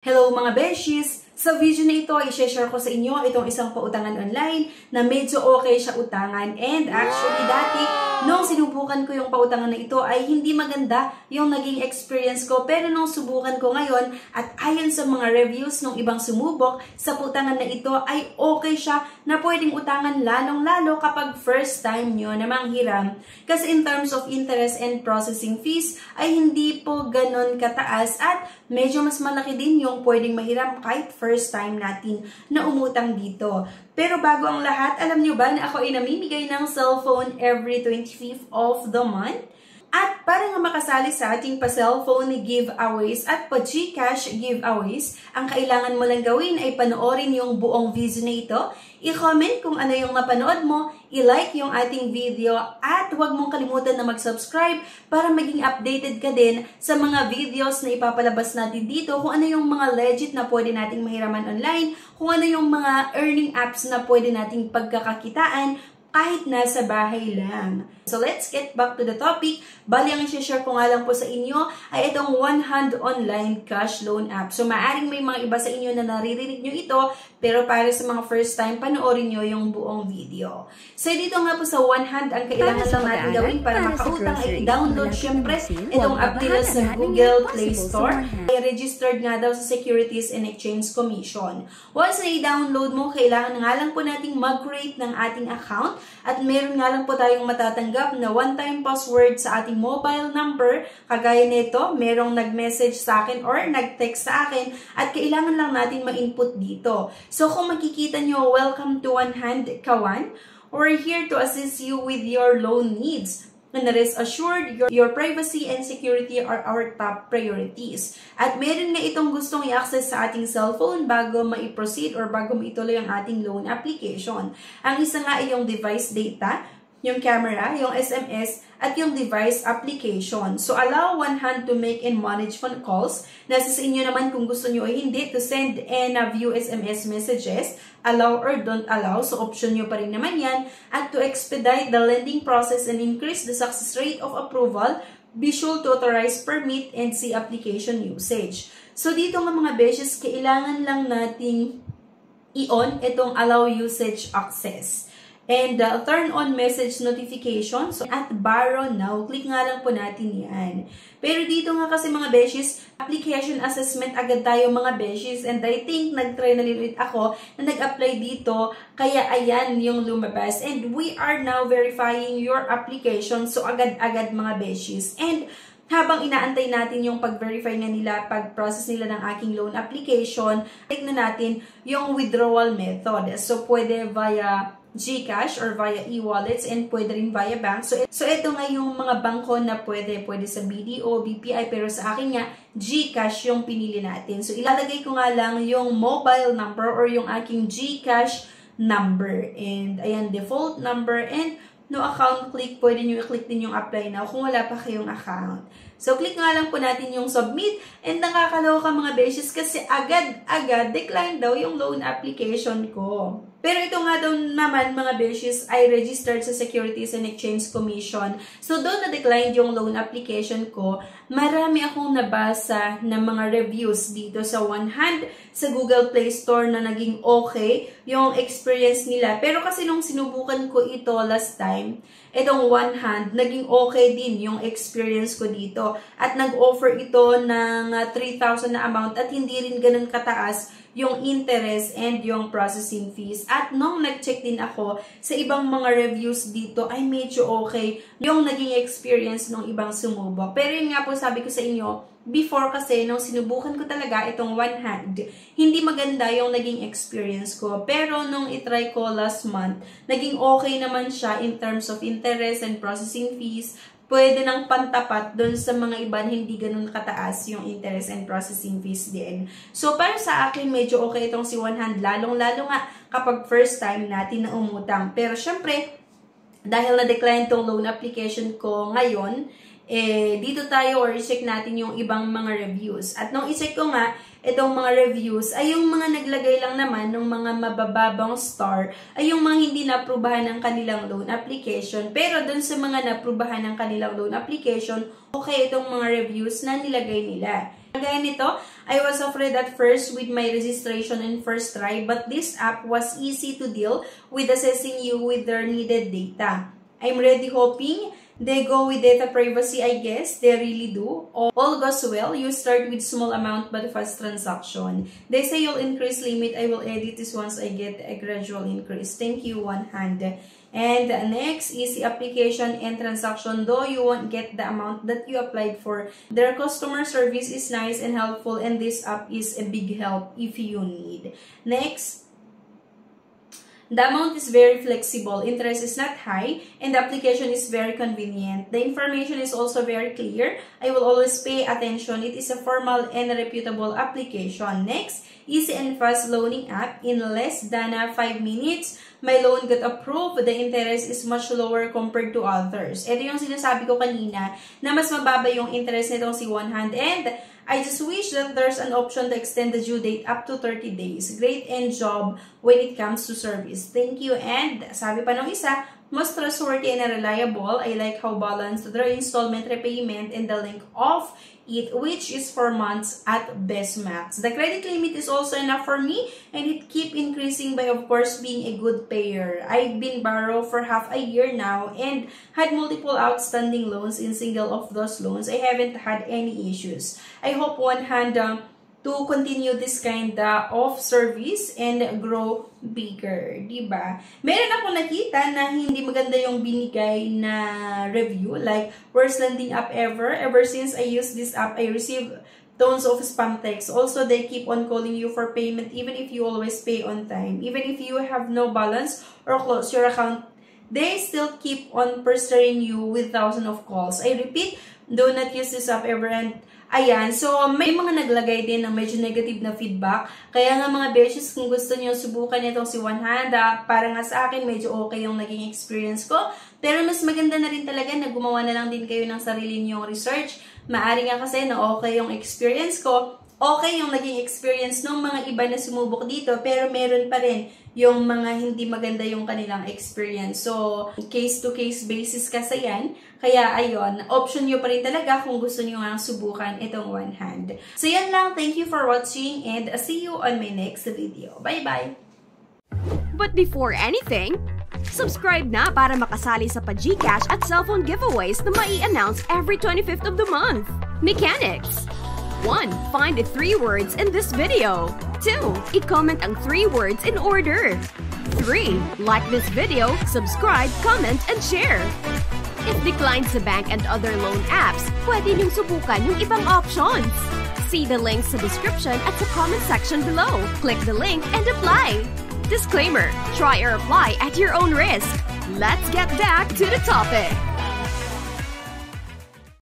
Hello mga beshies! Sa video na ito, i-share ko sa inyo itong isang pautangan online na medyo okay siya utangan. And actually, dati, nung sinubukan ko yung pautangan na ito ay hindi maganda yung naging experience ko. Pero nung subukan ko ngayon at ayon sa mga reviews ng ibang sumubok sa pautangan na ito ay okay siya na pwedeng utangan lalong-lalo kapag first time nyo na manghiram. Kasi in terms of interest and processing fees ay hindi po ganon kataas at medyo mas malaki din yung pwedeng mahiram kahit first time natin na umutang dito. Pero bago ang lahat, alam nyo ba na ako ay namimigay ng cellphone every 25th of the month? At para nga makasali sa ating pa-cellphone giveaways at pa-GCash giveaways, ang kailangan mo lang gawin ay panoorin yung buong video na ito, i-comment kung ano yung napanood mo, i-like yung ating video, at huwag mong kalimutan na mag-subscribe para maging updated ka din sa mga videos na ipapalabas natin dito, kung ano yung mga legit na pwede nating mahiraman online, kung ano yung mga earning apps na pwede nating pagkakakitaan, kahit nasa bahay lang. So let's get back to the topic. Bali, ang i-share ko nga lang po sa inyo ay itong One Hand Online Cash Loan App. So maaring may mga iba sa inyo na naririnig nyo ito, pero para sa mga first time, panoorin nyo yung buong video. So dito nga po sa One Hand, ang kailangan lang natin gawin para makautang ay i-download syempre itong app nila sa Google Play Store. Ay registered nga daw sa Securities and Exchange Commission. Once na i-download mo, kailangan nga lang po nating mag-create ng ating account at meron nga lang po tayong matatanggap na one-time password sa ating mobile number. Kagaya nito, merong nag-message sa akin or nag-text sa akin at kailangan lang natin ma-input dito. So kung makikita nyo, welcome to One Hand Kawan. We're here to assist you with your loan needs. And rest assured, your privacy and security are our top priorities. At meron nga itong gustong i-access sa ating cellphone bago ma-proceed or bago maituloy ang ating loan application. Ang isa nga ay yung device data, yung camera, yung SMS, at yung device application. So, allow One Hand to make and manage phone calls. Nasa sa inyo naman kung gusto nyo ay hindi to send and view SMS messages, allow or don't allow. So, option nyo pa rin naman yan. At to expedite the lending process and increase the success rate of approval, be sure to authorize permit and see application usage. So, dito nga mga beshes, kailangan lang nating i-on itong allow usage access. And turn on message notifications at borrow now. Click nga lang po natin yan. Pero dito nga kasi mga beshes, application assessment agad tayo mga beshes. And I think nag-try na ulit ako na nag-apply dito. Kaya ayan yung lumabas. And we are now verifying your application. So agad-agad mga beshes. And habang inaantay natin yung pag-verify nga nila, pag-process nila ng aking loan application, check na natin yung withdrawal method. So pwede via GCash or via e-wallets and pwede rin via bank. So ito nga yung mga bangko na pwede sa BDO, BPI, pero sa akin nga, GCash yung pinili natin. So ilalagay ko nga lang yung mobile number or yung aking GCash number. And ayan, default number and no account click, pwede nyo i-click din yung apply now kung wala pa kayong account. So, click nga lang po natin yung submit and nakakaloka mga beshes kasi agad-agad decline daw yung loan application ko. Pero ito nga daw naman mga beshes ay registered sa Securities and Exchange Commission. So, doon na-decline yung loan application ko. Marami akong nabasa na mga reviews dito sa One Hand sa Google Play Store na naging okay yung experience nila. Pero kasi nung sinubukan ko ito last time, itong One Hand, naging okay din yung experience ko dito. At nag-offer ito ng 3,000 na amount at hindi rin ganun kataas yung interest and yung processing fees. At nung nag-check din ako sa ibang mga reviews dito ay medyo okay yung naging experience ng ibang sumubok. Pero yun nga po sabi ko sa inyo, before kasi nung sinubukan ko talaga itong One Hand, hindi maganda yung naging experience ko. Pero nung itry ko last month, naging okay naman siya in terms of interest and processing fees. Pwede nang pantapat doon sa mga iba na hindi ganun kataas yung interest and processing fees din. So, para sa akin, medyo okay itong si One Hand. Lalong-lalo nga kapag first time natin na umutang. Pero, syempre, dahil na-decline tong loan application ko ngayon, dito tayo or i-check natin yung ibang mga reviews. At nung i-check ko nga, itong mga reviews ay yung mga naglagay lang naman ng mga mabababang star ay yung mga hindi naprubahan ng kanilang loan application. Pero dun sa mga naprubahan ng kanilang loan application, okay itong mga reviews na nilagay nila. Kagaya nito, I was afraid at first with my registration and first try, but this app was easy to deal with assessing you with their needed data. I'm really hoping they go with data privacy, I guess. They really do. All goes well. You start with small amount but fast transaction. They say you'll increase limit. I will edit this once I get a gradual increase. Thank you, One Hand. And next, easy application and transaction, though you won't get the amount that you applied for. Their customer service is nice and helpful, and this app is a big help if you need. Next, the amount is very flexible, interest is not high, and the application is very convenient. The information is also very clear. I will always pay attention. It is a formal and reputable application. Next, easy and fast loaning app. In less than 5 minutes, my loan got approved. The interest is much lower compared to others. Ito yung sinasabi ko kanina na mas mababa yung interest nitong si One Hand, and I just wish that there's an option to extend the due date up to 30 days. Great end job when it comes to service. Thank you. And sabi pa ng isa, most trustworthy and reliable. I like how balanced their installment repayment and the length of it, which is 4 months at best max. The credit limit is also enough for me, and it keep increasing by, of course, being a good payer. I've been borrowed for half a year now and had multiple outstanding loans. In single of those loans, I haven't had any issues. I hope One Hand to continue this kind of service and grow bigger, diba? Meron ako nakita na hindi maganda yung binigay na review, like worst lending app ever. Ever since I use this app, I receive tons of spam texts. Also, they keep on calling you for payment even if you always pay on time. Even if you have no balance or close your account, they still keep on pestering you with thousands of calls. I repeat, do not use this app ever. And ayan, so may mga naglagay din ng medyo negative na feedback. Kaya nga mga beshes, kung gusto niyo subukan itong si One Hand, para nga sa akin, medyo okay yung naging experience ko. Pero mas maganda na rin talaga na gumawa na lang din kayo ng sarili niyong research. Maari nga kasi na okay yung experience ko. Okay yung naging experience ng mga iba na sumubok dito, pero meron pa rin yung mga hindi maganda yung kanilang experience. So, case-to-case basis kasi yan. Kaya, ayun, option nyo pa rin talaga kung gusto nyo nga subukan itong One Hand. So, yan lang. Thank you for watching and see you on my next video. Bye-bye! But before anything, subscribe na para makasali sa pa-GCash at cellphone giveaways na mai-announce every 25th of the month. Mechanics! 1. Find the 3 words in this video. 2. I-comment ang 3 words in order. 3. Like this video, subscribe, comment, and share. If declined sa bank and other loan apps, pwede niyong subukan yung ibang options. See the links sa description at sa comment section below. Click the link and apply. Disclaimer: try or apply at your own risk. Let's get back to the topic.